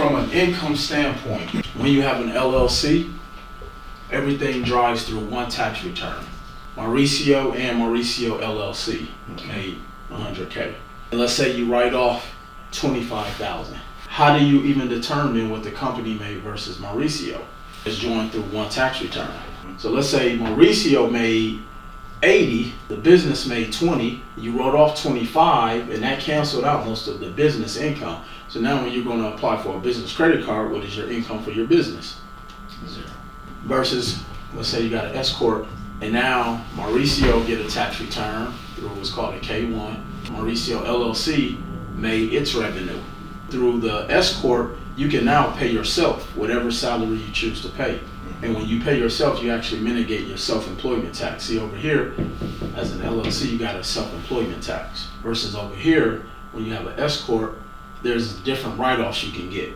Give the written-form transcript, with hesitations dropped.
From an income standpoint, when you have an LLC, everything drives through one tax return. Mauricio and Mauricio LLC made 100K. And let's say you write off 25,000. How do you even determine what the company made versus Mauricio? It's joined through one tax return. So let's say Mauricio made 80, the business made 20, you wrote off 25, and that canceled out most of the business income. So now when you're going to apply for a business credit card, what is your income for your business? 0. Versus, let's say you got an S Corp, and now Mauricio get a tax return through what's called a K1. Mauricio LLC made its revenue. Through the S Corp, you can now pay yourself whatever salary you choose to pay. And when you pay yourself, you actually mitigate your self-employment tax. See, over here, as an LLC, you got a self-employment tax. Versus over here, when you have an S Corp, there's different write-offs you can get.